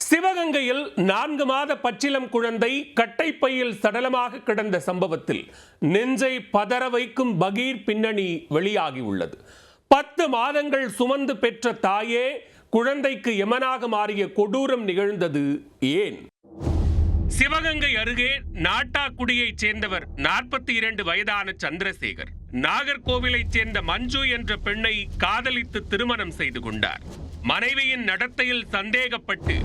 சிவகங்கையில் 4 மாத பச்சிளம் குழந்தை கட்டைப்பையில் சடலமாக கிடந்த சம்பவத்தில் நெஞ்சை பதற வைக்கும் பகீர் பின்னணி வெளியாகியுள்ளது. 10 மாதங்கள் சுமந்து பெற்ற தாயே குழந்தைக்கு யமனாக மாறிய கொடூரம் நிகழ்ந்தது ஏன்? சிவகங்கை அருகே நாட்டாக்குடியைச் சேர்ந்தவர் 42 வயதான சந்திரசேகர் நாகர்கோவிலைச் சேர்ந்த மஞ்சு என்ற பெண்ணை காதலித்து திருமணம் செய்து கொண்டார். மனைவியின் நடத்தையில் சந்தேகப்பட்டு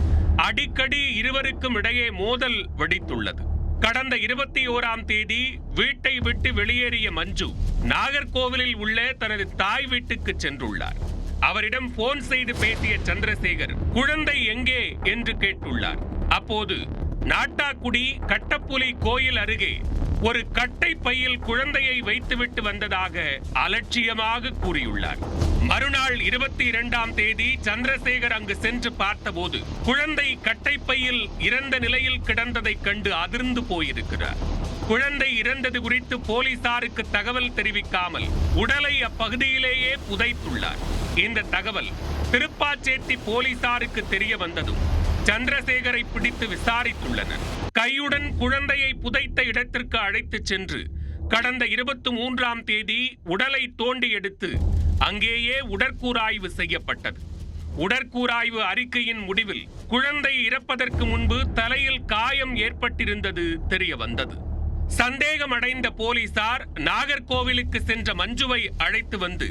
அடிக்கடி இருவருக்கும் இடையே மோதல் வெடித்துள்ளது. கடந்த 21ஆம் தேதி வீட்டை விட்டு வெளியேறிய மஞ்சு நாகர்கோவிலில் உள்ள தனது தாய் வீட்டுக்கு சென்றுள்ளார். அவரிடம் போன் செய்து பேசிய சந்திரசேகர் குழந்தை எங்கே என்று கேட்டுள்ளார். அப்போது நாட்டாக்குடி கட்டப்புலி கோயில் அருகே ஒரு கட்டை பையில் குழந்தையை வைத்துவிட்டு வந்ததாக அலட்சியமாக கூறியுள்ளார். மறுநாள் 22ஆம் தேதி சந்திரசேகர் அங்கு சென்று பார்த்தபோது குழந்தை கட்டை பையில் இறந்த நிலையில் கிடந்ததைக் கண்டு அதிர்ந்து போயிருக்கிறார். குழந்தை இறந்தது குறித்து போலீசாருக்கு தகவல் தெரிவிக்காமல் உடலை அப்பகுதியிலேயே புதைத்துள்ளார். இந்த தகவல் திருப்பாச்சேத்தி போலீசாருக்கு தெரிய வந்ததும் சந்திரசேகரை பிடித்து விசாரித்துள்ளனர். கையுடன் குழந்தையை புதைத்த இடத்திற்கு அழைத்து சென்று கடந்த 23ஆம் தேதி உடலை தோண்டி எடுத்து அங்கேயே உடற்கூறாய்வு செய்யப்பட்டது. உடற்கூறாய்வு அறிக்கையின் முடிவில் குழந்தை இறப்பதற்கு முன்பு தலையில் காயம் ஏற்பட்டிருந்தது தெரிய வந்தது. சந்தேகமடைந்த போலீசார் நாகர்கோவிலுக்கு சென்ற மஞ்சுவை அழைத்து வந்து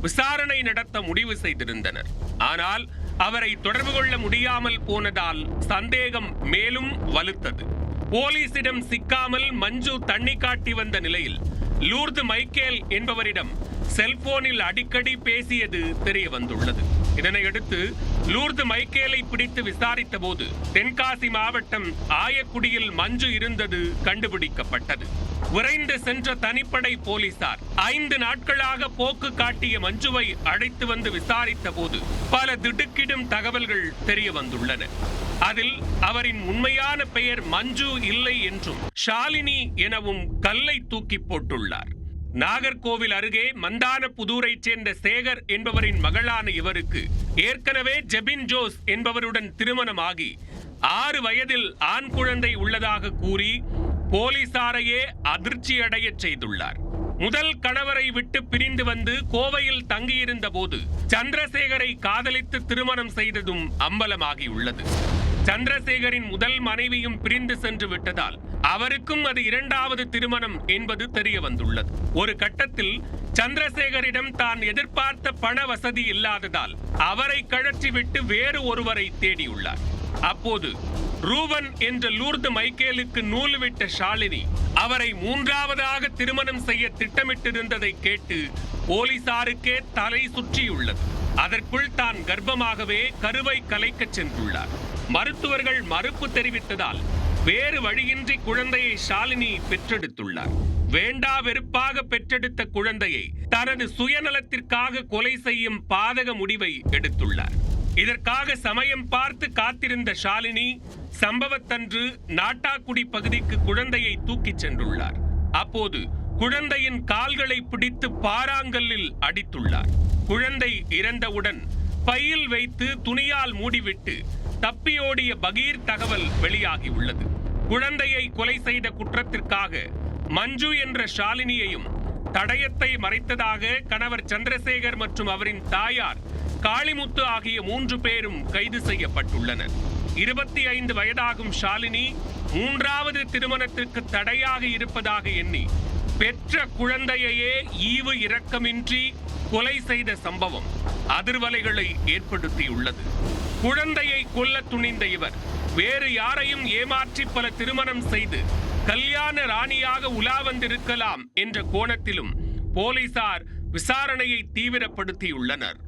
விசாரணை நடத்த முடிவு செய்திருந்தனர். ஆனால் அவரை தொடர்பு கொள்ள முடியாமல் போனதால் சந்தேகம் மேலும் வலுத்தது. போலீசிடம் சிக்காமல் மஞ்சு தண்ணி காட்டி வந்த நிலையில் லூர்து மைக்கேல் என்பவரிடம் செல்போனில் அடிக்கடி பேசியது தெரிய வந்துள்ளது. இதனையடுத்து லூர்து மைக்கேலை பிடித்து விசாரித்த போது தென்காசி மாவட்டம் ஆயக்குடியில் மஞ்சு இருந்தது கண்டுபிடிக்கப்பட்டது. விரைந்து சென்ற தனிப்படை போலீசார் 5 நாட்களாக போக்கு காட்டிய மஞ்சுவை அழைத்து வந்து விசாரித்த போது பல திடுக்கிடும் தகவல்கள் தெரிய வந்துள்ளன. அதில் அவரின் உண்மையான பெயர் மஞ்சு இல்லை என்றும் ஷாலினி எனவும் கல்லை தூக்கி போட்டுள்ளார். நாகர்கோவில் அருகே மந்தானப்புதூரைச் சேர்ந்த சேகர் என்பவரின் மகளான இவருக்கு ஏற்கனவே ஜெபின் ஜோஸ் என்பவருடன் திருமணமாகி 6 வயதில் ஆண் குழந்தை உள்ளதாக கூறி போலீசாரையே அதிர்ச்சியடைய செய்துள்ளார். முதல் கணவரை விட்டு பிரிந்து வந்து கோவையில் தங்கியிருந்த போது சந்திரசேகரை காதலித்து திருமணம் செய்ததும் அம்பலமாகியுள்ளது. சந்திரசேகரின் முதல் மனைவியும் பிரிந்து சென்று விட்டதால் அவருக்கும் அது 2வது திருமணம் என்பது தெரிய வந்துள்ளது. ஒரு கட்டத்தில் சந்திரசேகரிடம் தான் எதிர்பார்த்த பண வசதி இல்லாததால் அவரை கழற்றிவிட்டு வேறு ஒருவரை தேடியுள்ளார். அப்போது ரூபன் என்ற லூர்து மைக்கேலுக்கு நூல் விட்ட ஷாலினி அவரை 3வதாக திருமணம் செய்ய திட்டமிட்டிருந்ததை கேட்டு போலீசாருக்கே தலை சுற்றியுள்ளது. அதற்குள் தான் கர்ப்பமாகவே கருவை கலைக்க சென்றுள்ளார். மருத்துவர்கள் மறுப்பு தெரிவித்ததால் வேறு வழியின்றி குழந்தையை ஷாலினி பெற்றெடுத்துள்ளார். வேண்டா வெறுப்பாக பெற்றெடுத்த குழந்தையை தனது சுயநலத்திற்காக கொலை செய்யும் பாதக முடிவை எடுத்துள்ளார். இதற்காக சமயம் பார்த்து காத்திருந்த ஷாலினி சம்பவத்தன்று நாட்டாக்குடி பகுதிக்கு குழந்தையை தூக்கிச் சென்றுள்ளார். அப்போது குழந்தையின் கால்களை பிடித்து பாறாங்கல்லில் அடித்துள்ளார். குழந்தை இறந்தவுடன் பையில் வைத்து துணியால் மூடிவிட்டு தப்பியோடிய பகீர் தகவல் வெளியாகியுள்ளது. குழந்தையை கொலை செய்த குற்றத்திற்காக மஞ்சு என்ற ஷாலினியையும் தடயத்தை மறைத்ததாக கணவர் சந்திரசேகர் மற்றும் அவரின் தாயார் காளிமுத்து ஆகிய 3 பேரும் கைது செய்யப்பட்டுள்ளனர். 25 வயதாகும் ஷாலினி 3வது திருமணத்திற்கு தடையாக இருப்பதாக எண்ணி பெற்ற குழந்தையையே ஈவு இரக்கமின்றி கொலை செய்த சம்பவம் அதிர்வலைகளை ஏற்படுத்தியுள்ளது. குழந்தையை கொல்ல துணிந்த இவர் வேறு யாரையும் ஏமாற்றி பல திருமணம் செய்து கல்யாண ராணியாக உலா வந்திருக்கலாம் என்ற கோணத்திலும் போலீசார் விசாரணையை தீவிரப்படுத்தியுள்ளனர்.